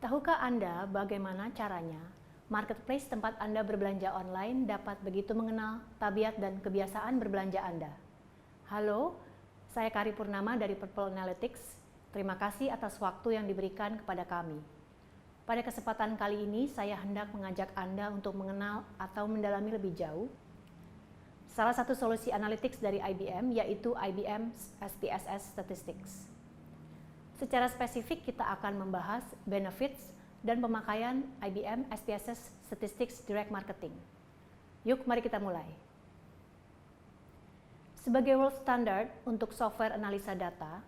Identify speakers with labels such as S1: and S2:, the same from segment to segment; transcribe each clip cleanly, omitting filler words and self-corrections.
S1: Tahukah Anda bagaimana caranya marketplace tempat Anda berbelanja online dapat begitu mengenal tabiat dan kebiasaan berbelanja Anda? Halo, saya Kari Purnama dari Purple Analytics. Terima kasih atas waktu yang diberikan kepada kami. Pada kesempatan kali ini, saya hendak mengajak Anda untuk mengenal atau mendalami lebih jauh salah satu solusi analytics dari IBM, yaitu IBM SPSS Statistics. Secara spesifik, kita akan membahas benefits dan pemakaian IBM SPSS Statistics Direct Marketing. Yuk, mari kita mulai. Sebagai world standard untuk software analisa data,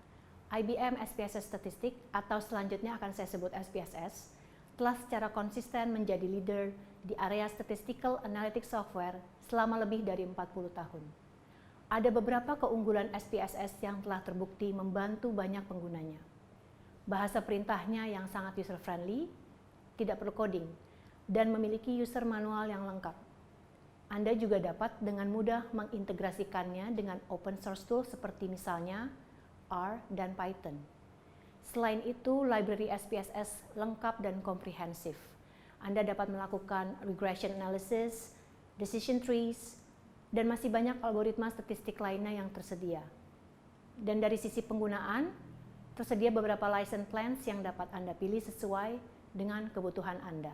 S1: IBM SPSS Statistics, atau selanjutnya akan saya sebut SPSS, telah secara konsisten menjadi leader di area statistical analytics software selama lebih dari 40 tahun. Ada beberapa keunggulan SPSS yang telah terbukti membantu banyak penggunanya. Bahasa perintahnya yang sangat user-friendly, tidak perlu coding, dan memiliki user manual yang lengkap. Anda juga dapat dengan mudah mengintegrasikannya dengan open source tool seperti misalnya R dan Python. Selain itu, library SPSS lengkap dan komprehensif. Anda dapat melakukan regression analysis, decision trees, dan masih banyak algoritma statistik lainnya yang tersedia. Dan dari sisi penggunaan, tersedia beberapa license plans yang dapat Anda pilih sesuai dengan kebutuhan Anda.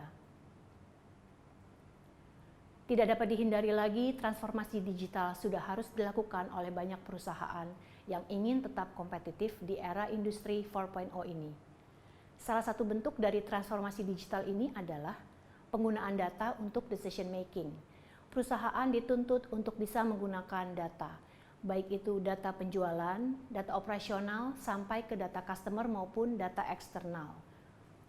S1: Tidak dapat dihindari lagi, transformasi digital sudah harus dilakukan oleh banyak perusahaan yang ingin tetap kompetitif di era industri 4.0 ini. Salah satu bentuk dari transformasi digital ini adalah penggunaan data untuk decision making. Perusahaan dituntut untuk bisa menggunakan data, baik itu data penjualan, data operasional, sampai ke data customer maupun data eksternal,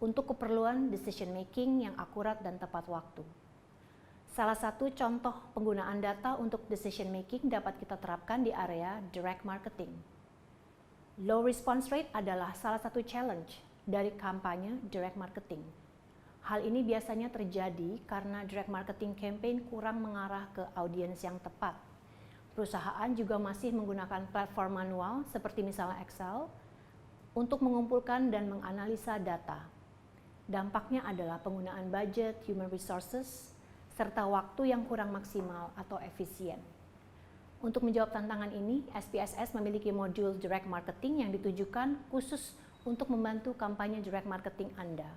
S1: untuk keperluan decision making yang akurat dan tepat waktu. Salah satu contoh penggunaan data untuk decision making dapat kita terapkan di area direct marketing. Low response rate adalah salah satu challenge dari kampanye direct marketing. Hal ini biasanya terjadi karena direct marketing campaign kurang mengarah ke audiens yang tepat. Perusahaan juga masih menggunakan platform manual seperti misalnya Excel untuk mengumpulkan dan menganalisa data. Dampaknya adalah penggunaan budget, human resources, serta waktu yang kurang maksimal atau efisien. Untuk menjawab tantangan ini, SPSS memiliki modul direct marketing yang ditujukan khusus untuk membantu kampanye direct marketing Anda.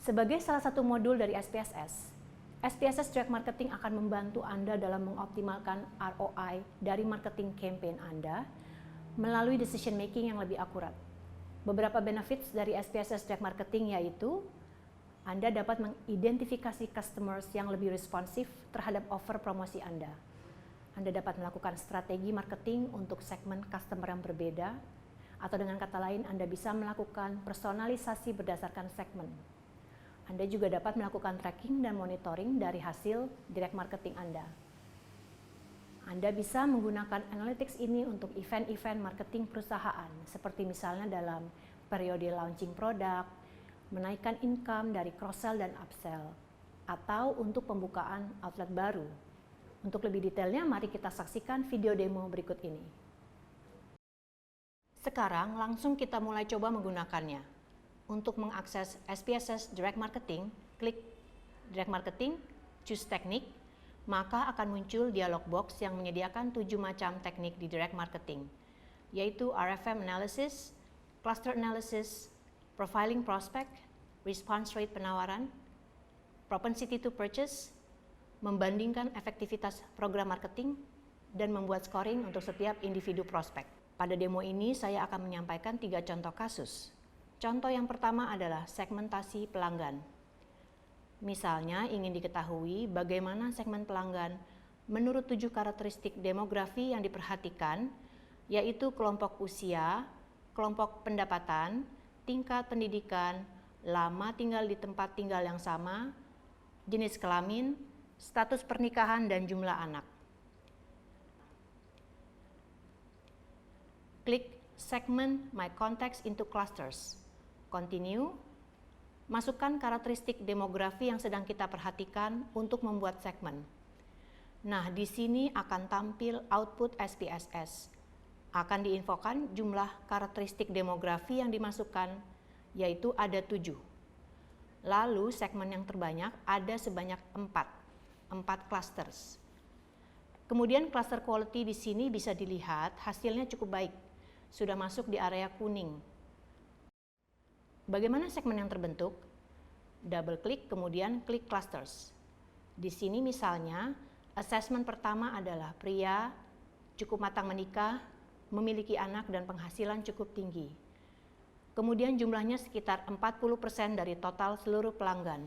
S1: Sebagai salah satu modul dari SPSS, SPSS Direct Marketing akan membantu Anda dalam mengoptimalkan ROI dari marketing campaign Anda melalui decision making yang lebih akurat. Beberapa benefits dari SPSS Direct Marketing yaitu Anda dapat mengidentifikasi customers yang lebih responsif terhadap offer promosi Anda. Anda dapat melakukan strategi marketing untuk segmen customer yang berbeda, atau dengan kata lain Anda bisa melakukan personalisasi berdasarkan segmen. Anda juga dapat melakukan tracking dan monitoring dari hasil direct marketing Anda. Anda bisa menggunakan analytics ini untuk event-event marketing perusahaan, seperti misalnya dalam periode launching produk, menaikkan income dari cross-sell dan upsell, atau untuk pembukaan outlet baru. Untuk lebih detailnya, mari kita saksikan video demo berikut ini. Sekarang langsung kita mulai coba menggunakannya. Untuk mengakses SPSS Direct Marketing, klik Direct Marketing, choose Teknik, maka akan muncul dialog box yang menyediakan 7 macam teknik di Direct Marketing, yaitu RFM Analysis, Cluster Analysis, Profiling Prospect, Response Rate penawaran, Propensity to Purchase, membandingkan efektivitas program marketing, dan membuat scoring untuk setiap individu prospek. Pada demo ini saya akan menyampaikan 3 contoh kasus. Contoh yang pertama adalah segmentasi pelanggan. Misalnya ingin diketahui bagaimana segmen pelanggan menurut 7 karakteristik demografi yang diperhatikan, yaitu kelompok usia, kelompok pendapatan, tingkat pendidikan, lama tinggal di tempat tinggal yang sama, jenis kelamin, status pernikahan, dan jumlah anak. Klik Segment My Contacts into Clusters. Continue. Masukkan karakteristik demografi yang sedang kita perhatikan untuk membuat segmen. Nah, di sini akan tampil output SPSS. Akan diinfokan jumlah karakteristik demografi yang dimasukkan, yaitu ada 7. Lalu segmen yang terbanyak ada sebanyak 4 clusters. Kemudian cluster quality di sini bisa dilihat hasilnya cukup baik, sudah masuk di area kuning. Bagaimana segmen yang terbentuk? Double klik kemudian klik clusters. Di sini misalnya assessment pertama adalah pria, cukup matang menikah, memiliki anak dan penghasilan cukup tinggi. Kemudian jumlahnya sekitar 40% dari total seluruh pelanggan.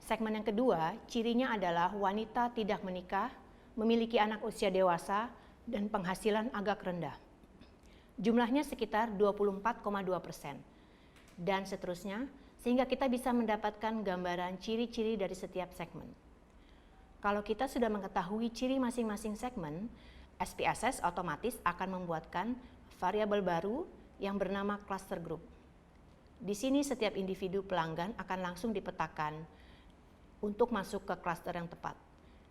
S1: Segmen yang kedua, cirinya adalah wanita tidak menikah, memiliki anak usia dewasa, dan penghasilan agak rendah. Jumlahnya sekitar 24,2%. Dan seterusnya, sehingga kita bisa mendapatkan gambaran ciri-ciri dari setiap segmen. Kalau kita sudah mengetahui ciri masing-masing segmen, SPSS otomatis akan membuatkan variabel baru yang bernama cluster group. Di sini setiap individu pelanggan akan langsung dipetakan untuk masuk ke cluster yang tepat.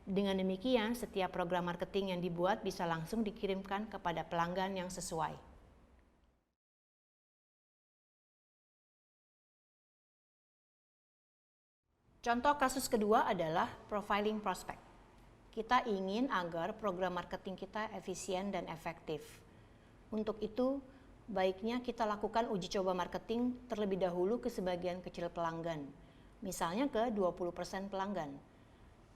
S1: Dengan demikian, setiap program marketing yang dibuat bisa langsung dikirimkan kepada pelanggan yang sesuai. Contoh kasus kedua adalah profiling prospect. Kita ingin agar program marketing kita efisien dan efektif. Untuk itu, baiknya kita lakukan uji coba marketing terlebih dahulu ke sebagian kecil pelanggan, misalnya ke 20% pelanggan.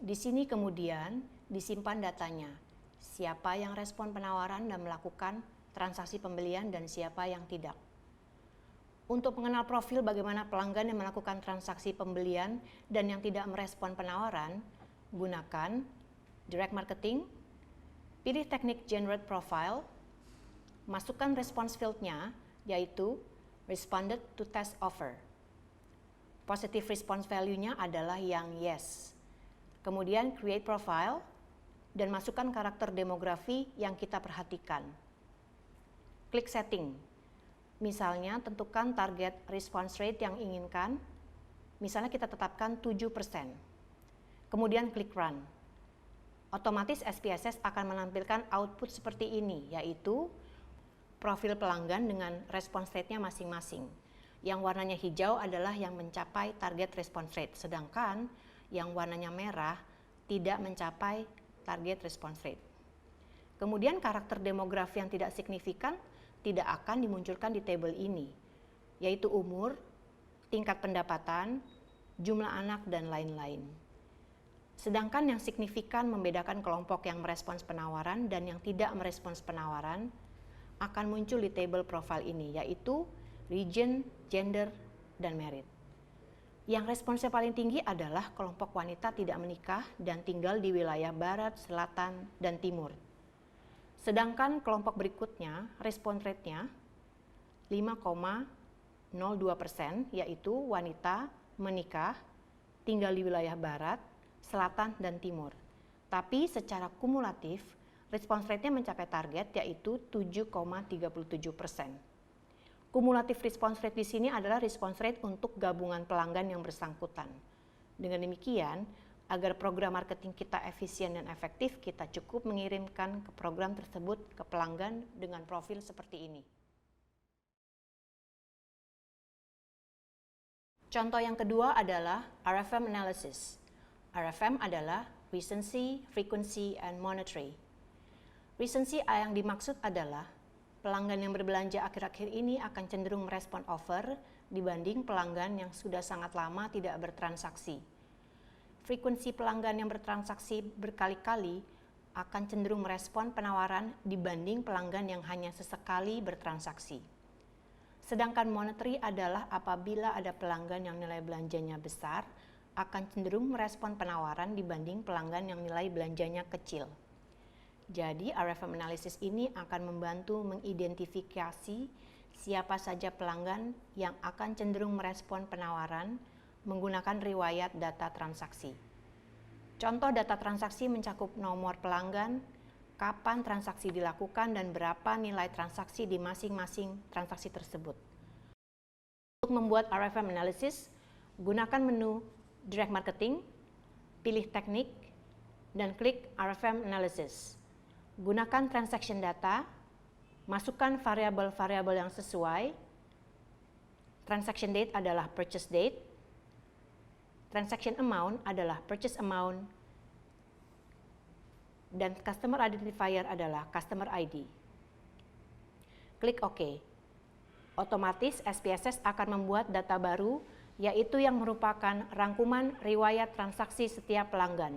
S1: Di sini kemudian disimpan datanya, siapa yang respon penawaran dan melakukan transaksi pembelian dan siapa yang tidak. Untuk mengenal profil bagaimana pelanggan yang melakukan transaksi pembelian dan yang tidak merespon penawaran, gunakan direct marketing, pilih teknik generate profile, masukkan response field-nya, yaitu responded to test offer. Positive response value-nya adalah yang yes. Kemudian create profile dan masukkan karakter demografi yang kita perhatikan. Klik setting. Misalnya tentukan target response rate yang inginkan, misalnya kita tetapkan 7%. Kemudian klik run. Otomatis SPSS akan menampilkan output seperti ini, yaitu profil pelanggan dengan response rate-nya masing-masing. Yang warnanya hijau adalah yang mencapai target response rate, sedangkan yang warnanya merah tidak mencapai target response rate. Kemudian karakter demografi yang tidak signifikan tidak akan dimunculkan di tabel ini, yaitu umur, tingkat pendapatan, jumlah anak, dan lain-lain. Sedangkan yang signifikan membedakan kelompok yang merespons penawaran dan yang tidak merespons penawaran akan muncul di tabel profile ini, yaitu region, gender, dan merit. Yang responsnya paling tinggi adalah kelompok wanita tidak menikah dan tinggal di wilayah barat, selatan, dan timur. Sedangkan kelompok berikutnya, respon rate-nya 5,02%, yaitu wanita menikah, tinggal di wilayah barat, selatan, dan timur. Tapi secara kumulatif, respon rate-nya mencapai target yaitu 7,37%. Kumulatif response rate di sini adalah response rate untuk gabungan pelanggan yang bersangkutan. Dengan demikian, agar program marketing kita efisien dan efektif, kita cukup mengirimkan ke program tersebut ke pelanggan dengan profil seperti ini. Contoh yang kedua adalah RFM analysis. RFM adalah recency, frequency, and monetary. Recency yang dimaksud adalah pelanggan yang berbelanja akhir-akhir ini akan cenderung merespon offer dibanding pelanggan yang sudah sangat lama tidak bertransaksi. Frekuensi pelanggan yang bertransaksi berkali-kali akan cenderung merespon penawaran dibanding pelanggan yang hanya sesekali bertransaksi. Sedangkan monetary adalah apabila ada pelanggan yang nilai belanjanya besar, akan cenderung merespon penawaran dibanding pelanggan yang nilai belanjanya kecil. Jadi RFM analysis ini akan membantu mengidentifikasi siapa saja pelanggan yang akan cenderung merespon penawaran menggunakan riwayat data transaksi. Contoh data transaksi mencakup nomor pelanggan, kapan transaksi dilakukan, dan berapa nilai transaksi di masing-masing transaksi tersebut. Untuk membuat RFM analysis, gunakan menu Direct Marketing, pilih teknik, dan klik RFM Analysis. Gunakan transaction data, masukkan variabel-variabel yang sesuai. Transaction date adalah purchase date, transaction amount adalah purchase amount, dan customer identifier adalah customer ID. Klik OK. Otomatis SPSS akan membuat data baru, yaitu yang merupakan rangkuman riwayat transaksi setiap pelanggan.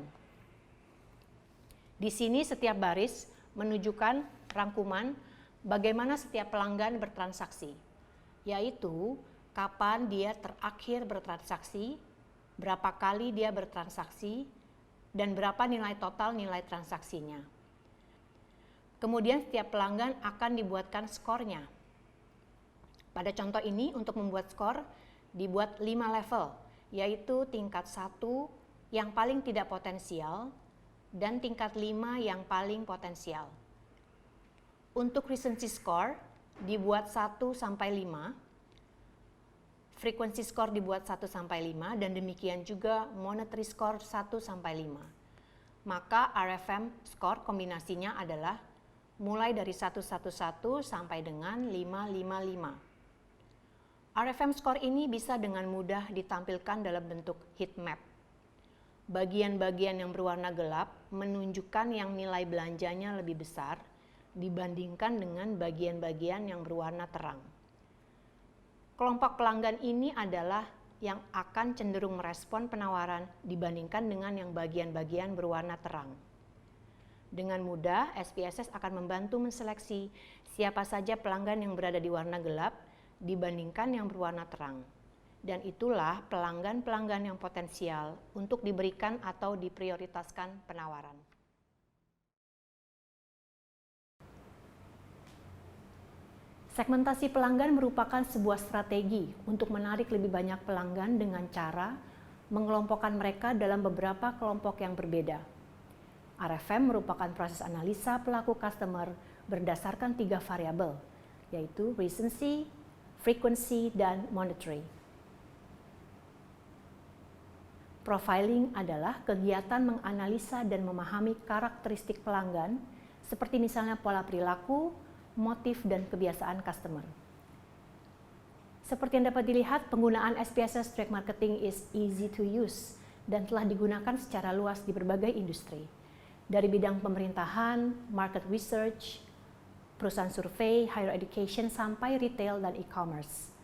S1: Di sini setiap baris menunjukkan rangkuman bagaimana setiap pelanggan bertransaksi, yaitu kapan dia terakhir bertransaksi, berapa kali dia bertransaksi, dan berapa nilai total nilai transaksinya. Kemudian setiap pelanggan akan dibuatkan skornya. Pada contoh ini untuk membuat skor dibuat 5 level, yaitu tingkat 1 yang paling tidak potensial, dan tingkat 5 yang paling potensial. Untuk recency score dibuat 1 sampai 5, frequency score dibuat 1 sampai 5, dan demikian juga monetary score 1 sampai 5. Maka RFM score kombinasinya adalah mulai dari 111 sampai dengan 555. RFM score ini bisa dengan mudah ditampilkan dalam bentuk heat map. Bagian-bagian yang berwarna gelap menunjukkan yang nilai belanjanya lebih besar dibandingkan dengan bagian-bagian yang berwarna terang. Kelompok pelanggan ini adalah yang akan cenderung merespon penawaran dibandingkan dengan yang bagian-bagian berwarna terang. Dengan mudah, SPSS akan membantu menseleksi siapa saja pelanggan yang berada di warna gelap dibandingkan yang berwarna terang. Dan itulah pelanggan-pelanggan yang potensial untuk diberikan atau diprioritaskan penawaran. Segmentasi pelanggan merupakan sebuah strategi untuk menarik lebih banyak pelanggan dengan cara mengelompokkan mereka dalam beberapa kelompok yang berbeda. RFM merupakan proses analisa pelaku customer berdasarkan 3 variabel, yaitu recency, frequency, dan monetary. Profiling adalah kegiatan menganalisa dan memahami karakteristik pelanggan, seperti misalnya pola perilaku, motif, dan kebiasaan customer. Seperti yang dapat dilihat, penggunaan SPSS Direct Marketing is easy to use dan telah digunakan secara luas di berbagai industri, dari bidang pemerintahan, market research, perusahaan survei, higher education, sampai retail dan e-commerce.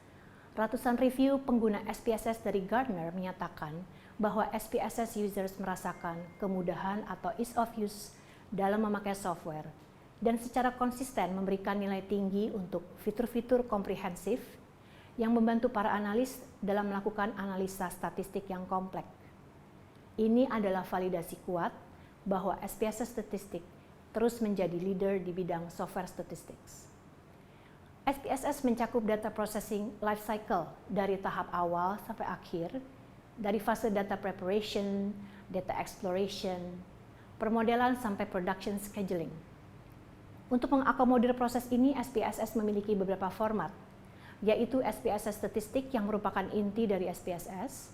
S1: Ratusan review pengguna SPSS dari Gartner menyatakan bahwa SPSS users merasakan kemudahan atau ease of use dalam memakai software dan secara konsisten memberikan nilai tinggi untuk fitur-fitur komprehensif yang membantu para analis dalam melakukan analisa statistik yang kompleks. Ini adalah validasi kuat bahwa SPSS Statistik terus menjadi leader di bidang software statistics. SPSS mencakup data processing life cycle dari tahap awal sampai akhir, dari fase data preparation, data exploration, permodelan sampai production scheduling. Untuk mengakomodir proses ini, SPSS memiliki beberapa format, yaitu SPSS Statistik yang merupakan inti dari SPSS.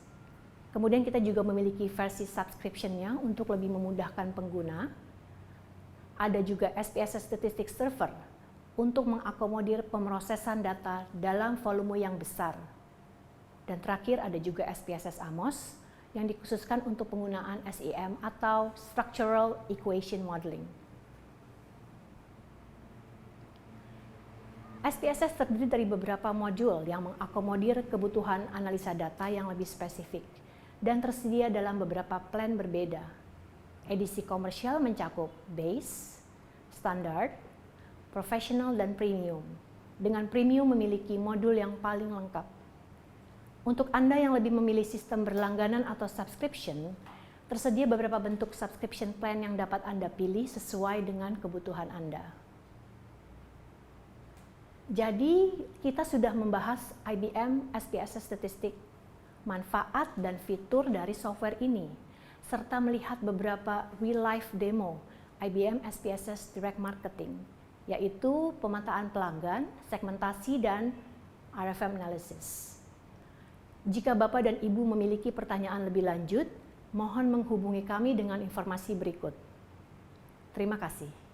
S1: Kemudian kita juga memiliki versi subscription-nya untuk lebih memudahkan pengguna. Ada juga SPSS Statistik Server untuk mengakomodir pemrosesan data dalam volume yang besar. Dan terakhir ada juga SPSS Amos yang dikhususkan untuk penggunaan SEM atau Structural Equation Modeling. SPSS terdiri dari beberapa modul yang mengakomodir kebutuhan analisa data yang lebih spesifik dan tersedia dalam beberapa plan berbeda. Edisi komersial mencakup Base, Standard, Professional, dan Premium. Dengan Premium memiliki modul yang paling lengkap. Untuk Anda yang lebih memilih sistem berlangganan atau subscription, tersedia beberapa bentuk subscription plan yang dapat Anda pilih sesuai dengan kebutuhan Anda. Jadi, kita sudah membahas IBM SPSS Statistik, manfaat dan fitur dari software ini, serta melihat beberapa real-life demo IBM SPSS Direct Marketing, yaitu pemetaan pelanggan, segmentasi, dan RFM Analysis. Jika Bapak dan Ibu memiliki pertanyaan lebih lanjut, mohon menghubungi kami dengan informasi berikut. Terima kasih.